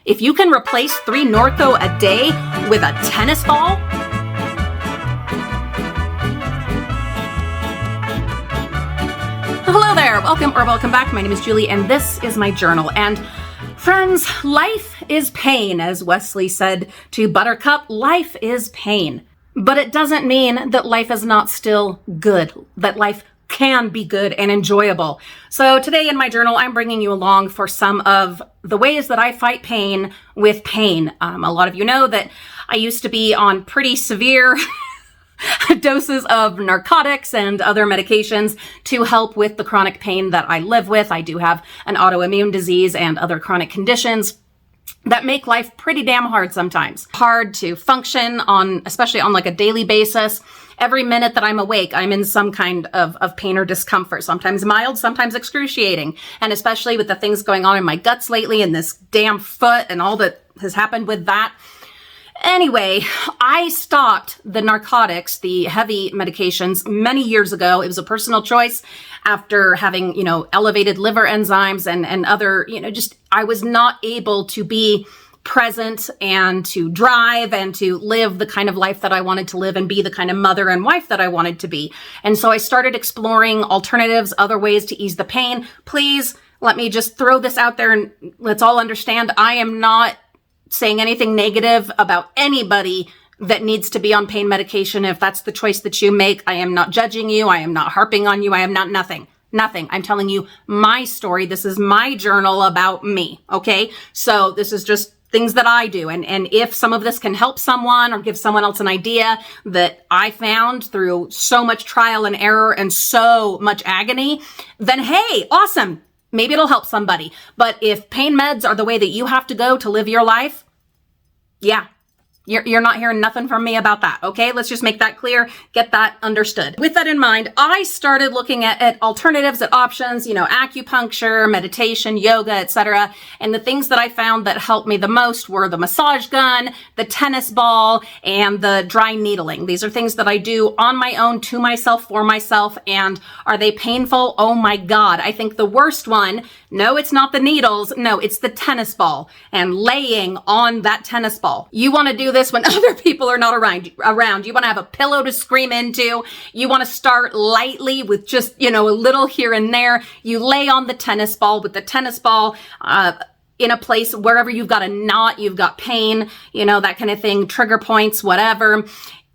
If you can replace 3 Norco a day with a tennis ball, hello there, welcome back. My name is Julie and this is my journal. And friends, life is pain, as Wesley said to Buttercup. Life is pain. But it doesn't mean that life is not still good, that life can be good and enjoyable. So today in my journal, I'm bringing you along for some of the ways that I fight pain with pain. A lot of you know that I used to be on pretty severe doses of narcotics and other medications to help with the chronic pain that I live with. I do have an autoimmune disease and other chronic conditions that make life pretty damn hard sometimes. Hard to function on, especially on like a daily basis. Every minute that I'm awake, I'm in some kind of pain or discomfort, sometimes mild, sometimes excruciating. And especially with the things going on in my guts lately and this damn foot and all that has happened with that. Anyway, I stopped the narcotics, the heavy medications, many years ago. It was a personal choice after having, elevated liver enzymes and other, I was not able to be present and to drive and to live the kind of life that I wanted to live and be the kind of mother and wife that I wanted to be. And so I started exploring alternatives, other ways to ease the pain. Please let me just throw this out there and let's all understand I am not saying anything negative about anybody that needs to be on pain medication. If that's the choice that you make, I am not judging you. I am not harping on you. I am not nothing. I'm telling you my story. This is my journal about me. Okay. So this is just things that I do. And if some of this can help someone or give someone else an idea that I found through so much trial and error and so much agony, then hey, awesome. Maybe it'll help somebody. But if pain meds are the way that you have to go to live your life, yeah, you're not hearing nothing from me about that, okay? Let's just make that clear, get that understood. With that in mind, I started looking at alternatives, at options, acupuncture, meditation, yoga, etc. And the things that I found that helped me the most were the massage gun, the tennis ball, and the dry needling. These are things that I do on my own, to myself, for myself. And are they painful? Oh my God. I think the worst one, no, it's not the needles. No, it's the tennis ball and laying on that tennis ball. You want to do this when other people are not around. You want to have a pillow to scream into. You want to start lightly with just, a little here and there. You lay on the tennis ball with the tennis ball, in a place wherever you've got a knot, you've got pain, that kind of thing, trigger points, whatever.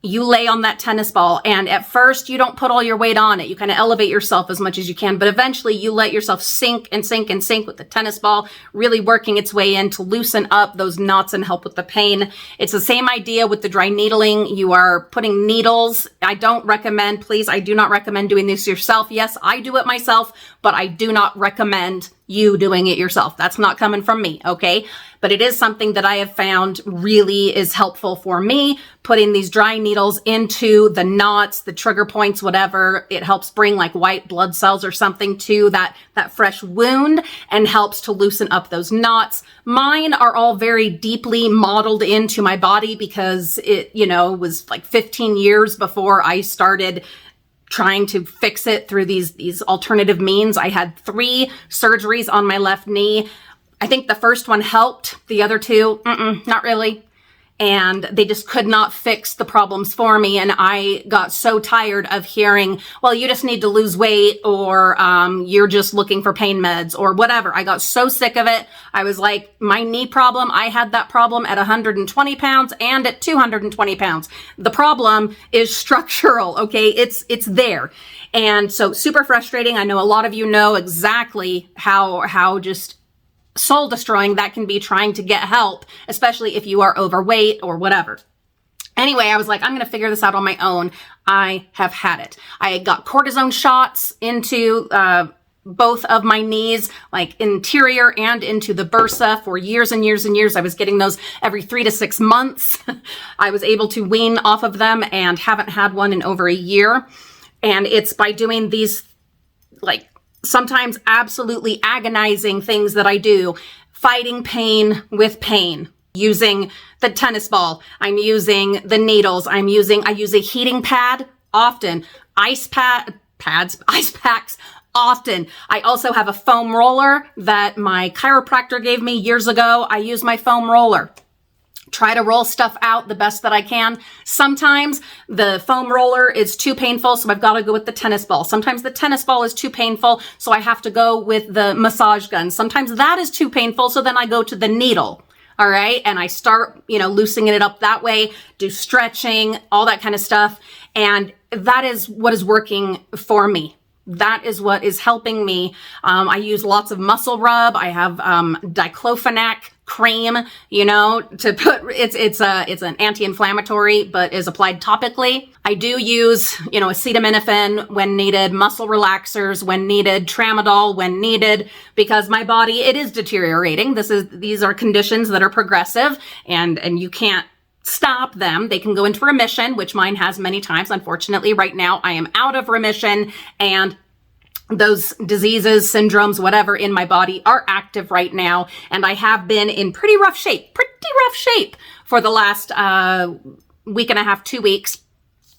You lay on that tennis ball, and at first you don't put all your weight on it. You kind of elevate yourself as much as you can, but eventually you let yourself sink and sink and sink with the tennis ball, really working its way in to loosen up those knots and help with the pain. It's the same idea with the dry needling. You are putting needles. I do not recommend doing this yourself. Yes, I do it myself, but I do not recommend you doing it yourself. That's not coming from me, okay? But it is something that I have found really is helpful for me, putting these dry needles into the knots, the trigger points, whatever. It helps bring like white blood cells or something to that fresh wound and helps to loosen up those knots. Mine are all very deeply modeled into my body because it, was like 15 years before I started trying to fix it through these alternative means. I had 3 surgeries on my left knee. I think the first one helped. The other 2, not really. And they just could not fix the problems for me. And I got so tired of hearing, well, you just need to lose weight, or you're just looking for pain meds or whatever. I got so sick of it. I was like, my knee problem, I had that problem at 120 pounds and at 220 pounds. The problem is structural, okay? It's there. And so super frustrating. I know a lot of you know exactly how just soul destroying that can be trying to get help, especially if you are overweight or whatever. Anyway, I was like, I'm going to figure this out on my own. I have had it. I got cortisone shots into both of my knees, like interior and into the bursa for years and years and years. I was getting those every 3 to 6 months. I was able to wean off of them and haven't had one in over a year. And it's by doing these like sometimes absolutely agonizing things that I do, fighting pain with pain, using the tennis ball. I'm using the needles. I use a heating pad often, ice packs often. I also have a foam roller that my chiropractor gave me years ago. I use my foam roller. Try to roll stuff out the best that I can. Sometimes the foam roller is too painful, so I've got to go with the tennis ball. Sometimes the tennis ball is too painful, so I have to go with the massage gun. Sometimes that is too painful, so then I go to the needle. All right. And I start, loosening it up that way, do stretching, all that kind of stuff. And that is what is working for me. That is what is helping me. I use lots of muscle rub. I have diclofenac cream, to put, it's an anti-inflammatory, but is applied topically. I do use, acetaminophen when needed, muscle relaxers when needed, tramadol when needed, because my body, it is deteriorating. These are conditions that are progressive and you can't stop them. They can go into remission, which mine has many times. Unfortunately, right now I am out of remission, and those diseases, syndromes, whatever in my body are active right now. And I have been in pretty rough shape for the last week and a half, 2 weeks.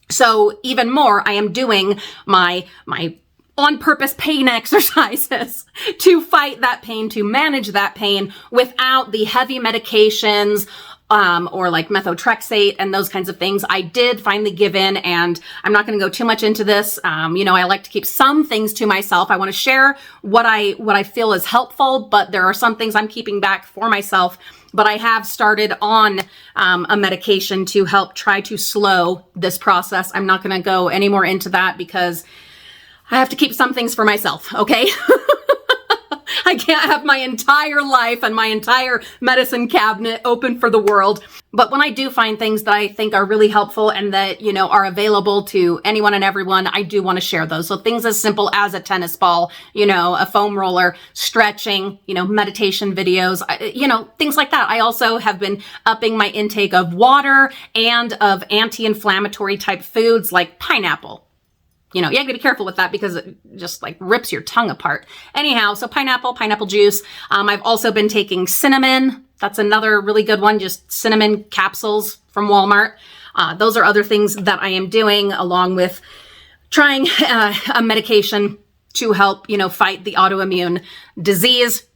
So even more, I am doing my on purpose pain exercises to fight that pain, to manage that pain without the heavy medications, or like methotrexate and those kinds of things. I did finally give in, and I'm not going to go too much into this. I like to keep some things to myself. I want to share what I feel is helpful, but there are some things I'm keeping back for myself. But I have started on a medication to help try to slow this process. I'm not going to go any more into that because I have to keep some things for myself. Okay. I can't have my entire life and my entire medicine cabinet open for the world. But when I do find things that I think are really helpful and that, are available to anyone and everyone, I do want to share those. So things as simple as a tennis ball, a foam roller, stretching, meditation videos, things like that. I also have been upping my intake of water and of anti-inflammatory type foods like pineapple. You have to be careful with that because it just like rips your tongue apart. Anyhow, so pineapple juice. I've also been taking cinnamon. That's another really good one. Just cinnamon capsules from Walmart. Those are other things that I am doing, along with trying a medication to help, fight the autoimmune disease.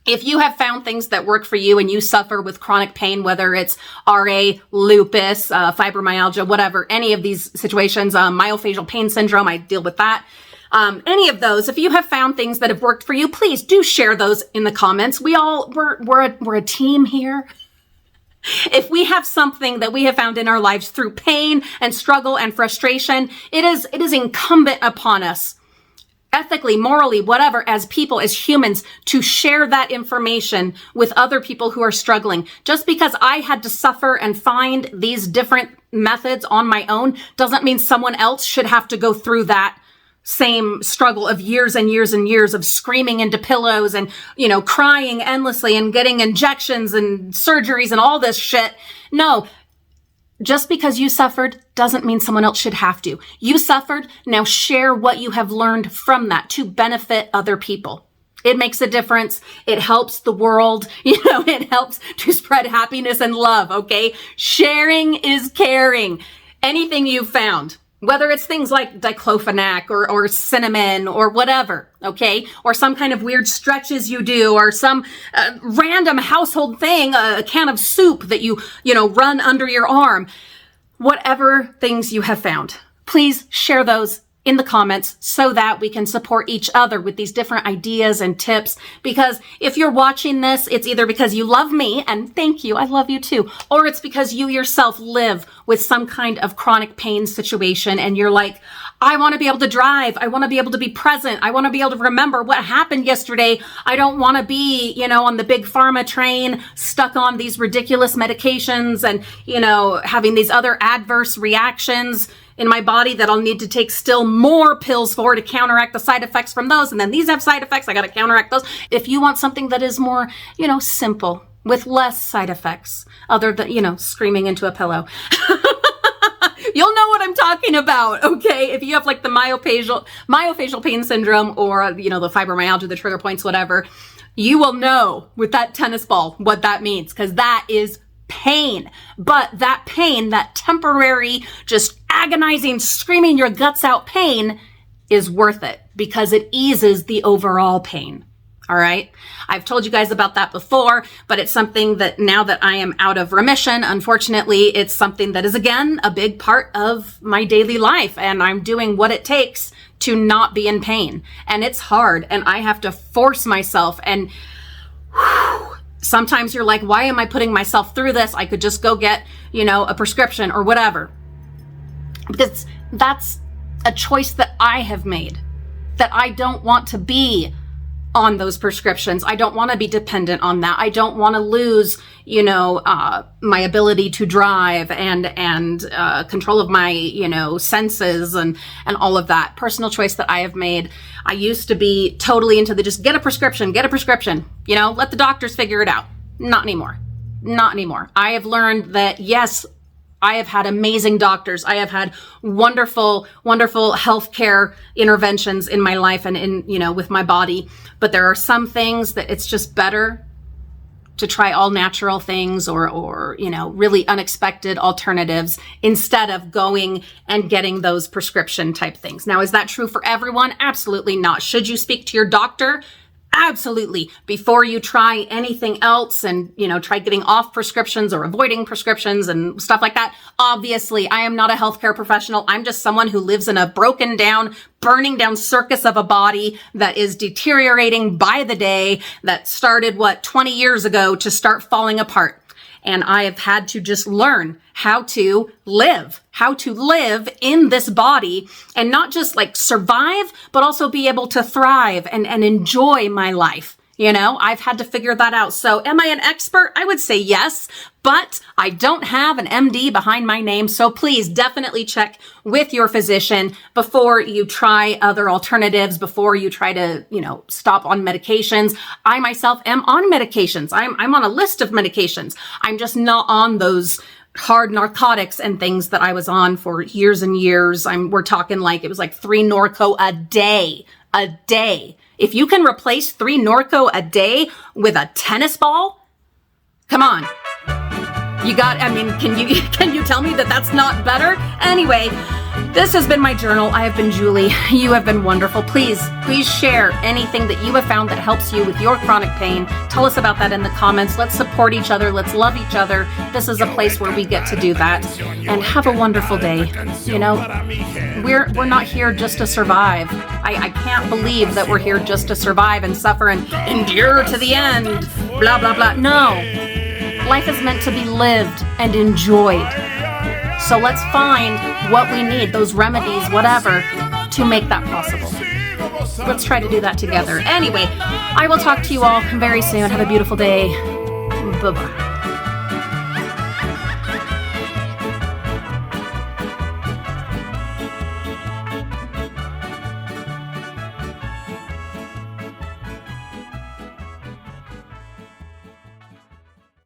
If you have found things that work for you and you suffer with chronic pain, whether it's RA, lupus, fibromyalgia, whatever, any of these situations, myofascial pain syndrome, I deal with that. Any of those, if you have found things that have worked for you, please do share those in the comments. We're a team here. If we have something that we have found in our lives through pain and struggle and frustration, it is incumbent upon us, ethically, morally, whatever, as people, as humans, to share that information with other people who are struggling. Just because I had to suffer and find these different methods on my own doesn't mean someone else should have to go through that same struggle of years and years and years of screaming into pillows and, crying endlessly and getting injections and surgeries and all this shit. No. Just because you suffered doesn't mean someone else should have to. You suffered, now share what you have learned from that to benefit other people. It makes a difference. It helps the world. It helps to spread happiness and love, okay? Sharing is caring. Anything you've found, whether it's things like diclofenac or cinnamon or whatever, okay? Or some kind of weird stretches you do, or some random household thing, a can of soup that you run under your arm. Whatever things you have found, please share those in the comments so that we can support each other with these different ideas and tips. Because if you're watching this, it's either because you love me, and thank you, I love you too, or it's because you yourself live with some kind of chronic pain situation and you're like, I want to be able to drive. I want to be able to be present. I want to be able to remember what happened yesterday. I don't want to be, on the big pharma train, stuck on these ridiculous medications and, having these other adverse reactions in my body that I'll need to take still more pills for to counteract the side effects from those. And then these have side effects. I got to counteract those. If you want something that is more, simple with less side effects other than, screaming into a pillow. You'll know what I'm talking about, okay? If you have like the myofascial pain syndrome or, the fibromyalgia, the trigger points, whatever, you will know with that tennis ball what that means, because that is pain. But that pain, that temporary, just agonizing, screaming your guts out pain is worth it. because it eases the overall pain. All right. I've told you guys about that before, but it's something that now that I am out of remission, unfortunately, it's something that is, again, a big part of my daily life. And I'm doing what it takes to not be in pain. And it's hard. And I have to force myself. And sometimes you're like, why am I putting myself through this? I could just go get, a prescription or whatever. Because that's a choice that I have made, that I don't want to be on those prescriptions. I don't want to be dependent on that. I don't want to lose, my ability to drive and control of my, senses and all of that. Personal choice that I have made. I used to be totally into the just get a prescription, let the doctors figure it out. Not anymore. Not anymore. I have learned that, yes, I have had amazing doctors. I have had wonderful, wonderful healthcare interventions in my life and with my body. But there are some things that it's just better to try all natural things or really unexpected alternatives instead of going and getting those prescription type things. Now, is that true for everyone? Absolutely not. Should you speak to your doctor? Absolutely. Before you try anything else and, try getting off prescriptions or avoiding prescriptions and stuff like that. Obviously, I am not a healthcare professional. I'm just someone who lives in a broken down, burning down circus of a body that is deteriorating by the day, that started, 20 years ago to start falling apart. And I have had to just learn how to live in this body and not just survive, but also be able to thrive and enjoy my life. I've had to figure that out. So am I an expert? I would say yes, but I don't have an MD behind my name. So please definitely check with your physician before you try other alternatives, before you try to, stop on medications. I myself am on medications. I'm on a list of medications. I'm just not on those hard narcotics and things that I was on for years and years. We're talking it was 3 Norco a day. If you can replace 3 Norco a day with a tennis ball, come on. Can you tell me that that's not better? Anyway, this has been my journal. I have been Julie. You have been wonderful. Please share anything that you have found that helps you with your chronic pain. Tell us about that in the comments. Let's support each other. Let's love each other. This is a place where we get to do that. And have a wonderful day. We're not here just to survive. I can't believe that we're here just to survive and suffer and endure to the end. Blah, blah, blah. No. Life is meant to be lived and enjoyed. So let's find what we need, those remedies, whatever, to make that possible. Let's try to do that together. Anyway, I will talk to you all very soon. Have a beautiful day. Bye-bye.